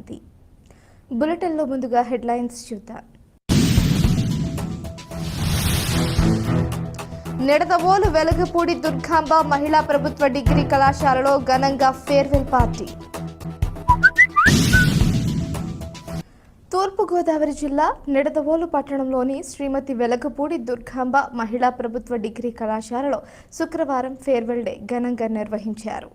ఇది బులెటిన్లో ముందుగా హెడ్లైన్స్ చూద్దాం. నిడదవోలు వెలగపూడి దుర్గాంబ మహిళా ప్రభుత్వ డిగ్రీ కళాశాలలో ఘనంగా ఫేర్వెల్ పార్టీ. తూర్పుగోదావరి జిల్లా నిడదవోలు పట్టణంలోని శ్రీమతి వెలగపూడి దుర్గాంబ మహిళా ప్రభుత్వ డిగ్రీ కళాశాలలో శుక్రవారం ఫేర్వెల్ డే ఘనంగా నిర్వహించారు.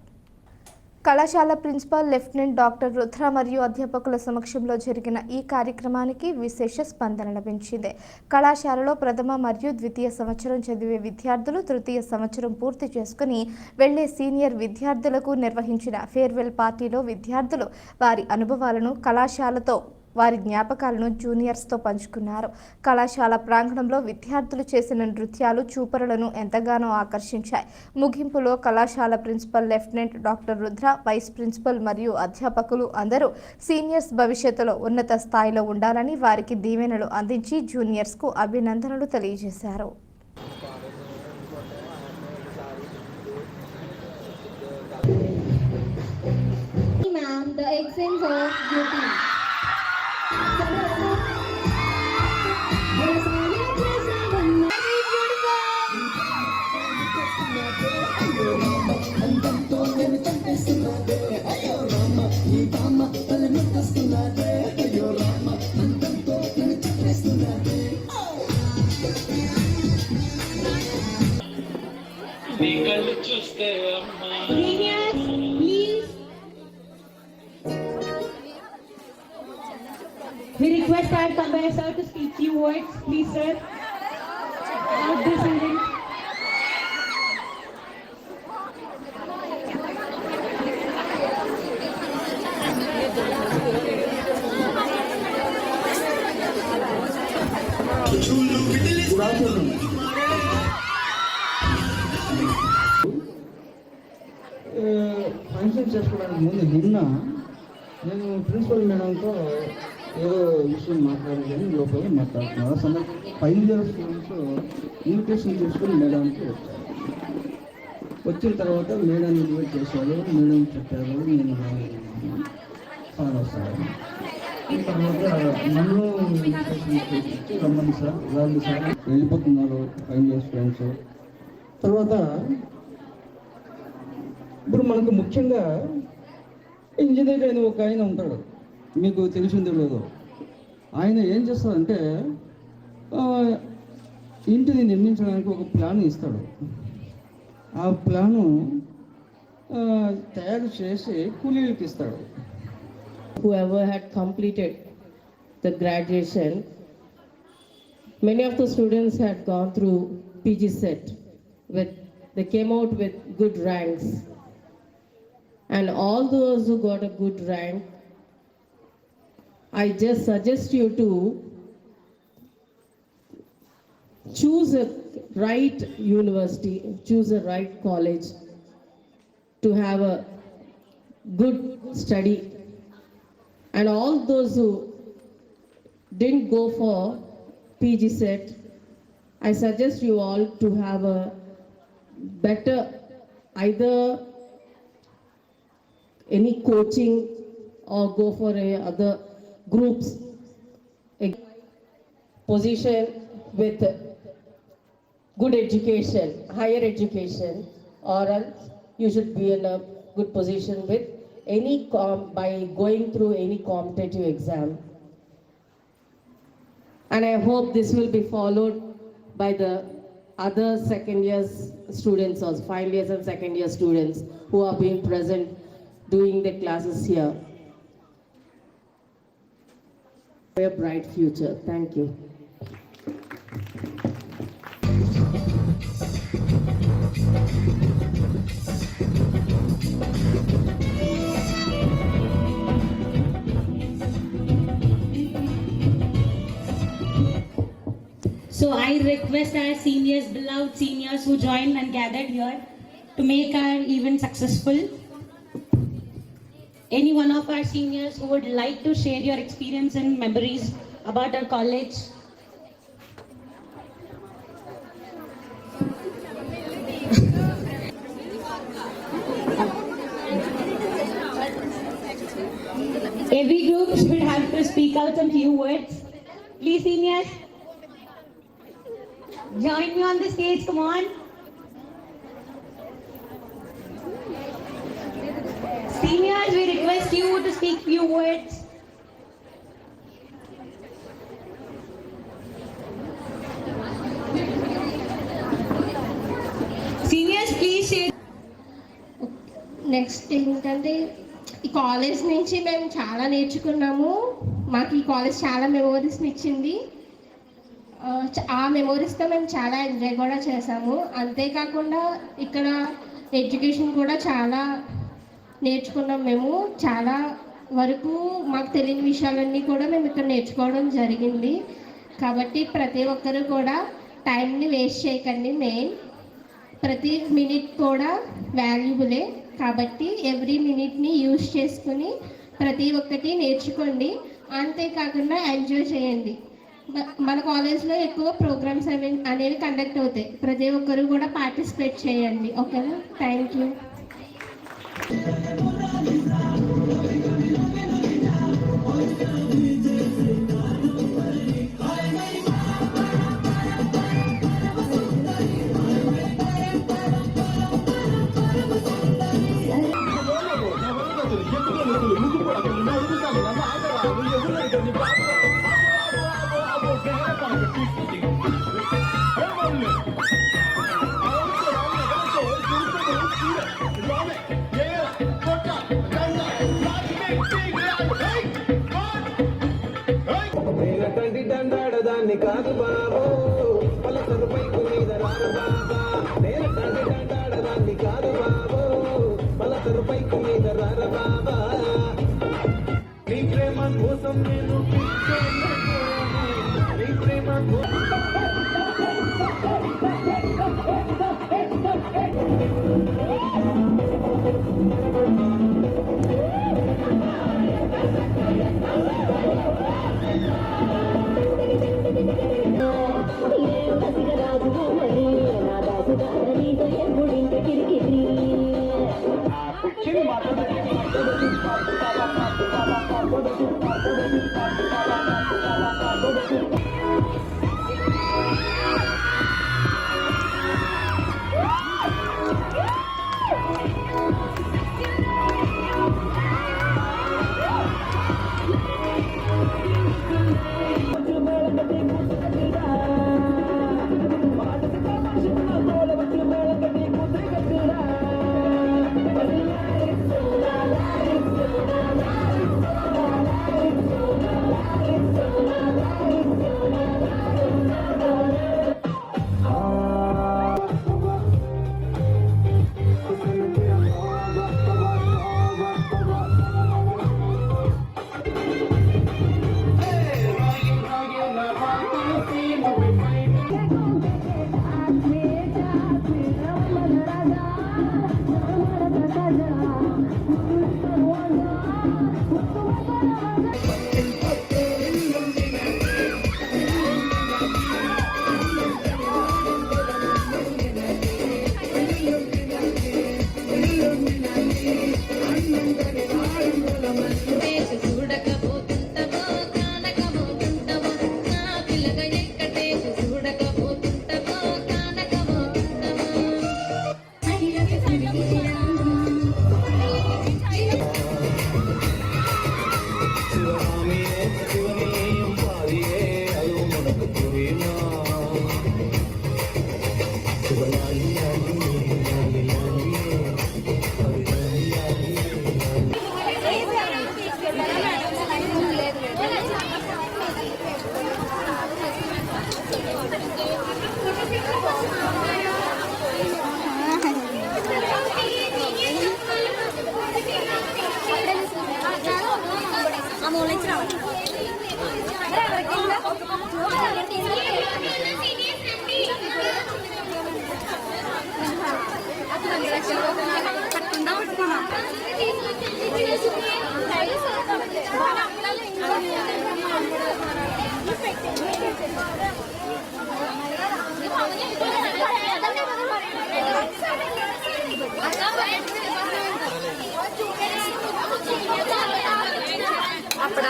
కళాశాల ప్రిన్సిపాల్ లెఫ్టినెంట్ డాక్టర్ రుద్ర మరియు అధ్యాపకుల సమక్షంలో జరిగిన ఈ కార్యక్రమానికి విశేష స్పందన లభించింది. కళాశాలలో ప్రథమ మరియు ద్వితీయ సంవత్సరం చదివే విద్యార్థులు తృతీయ సంవత్సరం పూర్తి చేసుకుని వెళ్లే సీనియర్ విద్యార్థులకు నిర్వహించిన ఫేర్వెల్ పార్టీలో విద్యార్థులు వారి అనుభవాలను, కళాశాలతో వారి జ్ఞాపకాలను జూనియర్స్తో పంచుకున్నారు. కళాశాల ప్రాంగణంలో విద్యార్థులు చేసిన నృత్యాలు చూపరులను ఎంతగానో ఆకర్షించాయి. ముగింపులో కళాశాల principal lieutenant doctor Rudra, vice principal మరియు అధ్యాపకులు అందరూ సీనియర్స్ భవిష్యత్తులో ఉన్నత స్థాయిలో ఉండాలని వారికి దీవెనలు అందించి జూనియర్స్కు అభినందనలు తెలియజేశారు. We request our Kambaya sir to speak few words, please sir. About this event. Good afternoon. Function చేసుకోవడానికి ముందు నేను ప్రిన్సిపల్ మేడంతో ఏదో విషయం మాట్లాడాలని లోపల మాట్లాడుతున్నారు. ఆ సందర్భంగా ఫైనల్ ఇయర్ స్టూడెంట్స్ ఇన్విటేషన్ తీసుకొని మేడానికి వచ్చారు. వచ్చిన తర్వాత మేడాన్ని ఇన్వైట్ చేశారు. మేడం చెప్పారు నేను ఫాలో సార్. తర్వాత నన్ను ఇన్విటేషన్ ఇచ్చి రమ్మని సార్, రాండి సార్, వెళ్ళిపోతున్నారు ఫైనల్ ఇయర్ స్టూడెంట్స్. తర్వాత ఇప్పుడు మనకు ముఖ్యంగా ఇంజనీర్ అయిన ఒక ఆయన ఉంటాడు, మీకు తెలిసిందో లేదో. ఆయన ఏం చేస్తాడంటే ఇంటిని నిర్మించడానికి ఒక ప్లాన్ ఇస్తాడు. ఆ ప్లాను తయారు చేసి కూలీలకు ఇస్తాడు. Whoever had completed the graduation, many of the students had gone through PG set. They came out with good ranks. And all those who got a good rank, I just suggest you to choose a right university, choose a right college to have a good study. And all those who didn't go for PG set, I suggest you all to have a better either any coaching or go for other groups, a position with good education, higher education, or else you should be in a good position with any by going through any competitive exam. And I hope this will be followed by the other second year students or final years and second year students who are being present doing the classes here. For a bright future. Thank you. So I request our seniors, beloved seniors who joined and gathered here to make our event successful. Any one of our seniors who would like to share your experience and memories about our college? Every group should have to speak out some few words. Please, seniors, join me on the stage. Come on. Seniors, we request you to speak few words. Seniors, please share. Next ఏంటంటే ఈ college నుంచి మేము చాలా నేర్చుకున్నాము. మాకు ఈ college చాలా మెమోరీస్ని ఇచ్చింది. ఆ మెమోరీస్తో మేము చాలా ఎంజాయ్ కూడా చేసాము. అంతేకాకుండా ఇక్కడ ఎడ్యుకేషన్ కూడా చాలా నేర్చుకున్నాం. మేము చాలా వరకు మాకు తెలియని విషయాలన్నీ కూడా మేము ఇక్కడ నేర్చుకోవడం జరిగింది. కాబట్టి ప్రతి ఒక్కరు కూడా టైంని వేస్ట్ చేయకండి. మెయిన్ ప్రతి మినిట్ కూడా వాల్యుబులే. కాబట్టి ఎవ్రీ మినిట్ని యూజ్ చేసుకుని ప్రతి ఒక్కటి నేర్చుకోండి. అంతేకాకుండా ఎంజాయ్ చేయండి. మన కాలేజ్లో ఎక్కువ ప్రోగ్రామ్స్ అనేవి కండక్ట్ అవుతాయి. ప్రతి ఒక్కరు కూడా పార్టిసిపేట్ చేయండి. ఓకేనా? Thank you. దండాడదాన్ని కాదు బాబు పలసరు పైకు మీద రాను బాబా. నేను దండాడదాన్ని కాదు బాబు పలసరు పైకు మీద రాను బాబా. నీ ప్రేమ కోసం నేను నీ ప్రేమ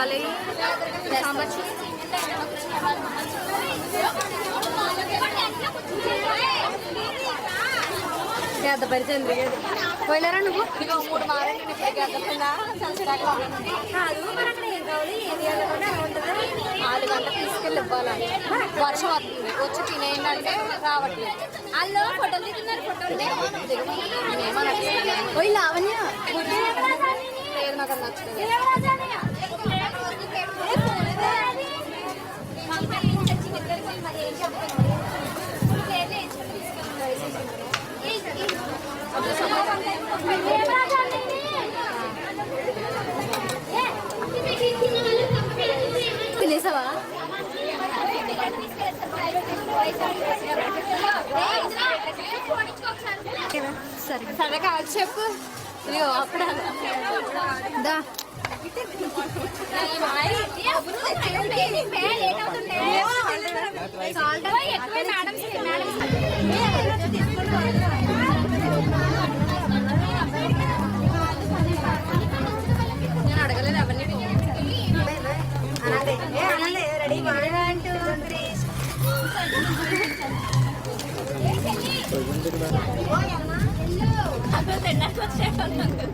చేయాలి సాంబార్ గద్ద పరిచయం పోయినారా నువ్వు ఇక 3 మారండి ఇప్పుడు గద్దకుండా కాదు మరి అక్కడ ఏం కావాలి ఏది కూడా ఉంటుంది 4 గంటలకు తీసుకెళ్ళి ఇవ్వాలి వర్షం వస్తుంది వచ్చి తినేయండి రావట్లేదు వాళ్ళు ఫోటోలు దిగుతున్నారు ఫోటోలు పోయి లావణ్య లేదు నాకు అది నచ్చలేదు తినేసావా సరే సరే కాదు చెప్పు ఇదిగో అప్పుడు దా నేను అడగలేదు అవన్నీ రెడీ 1 2 3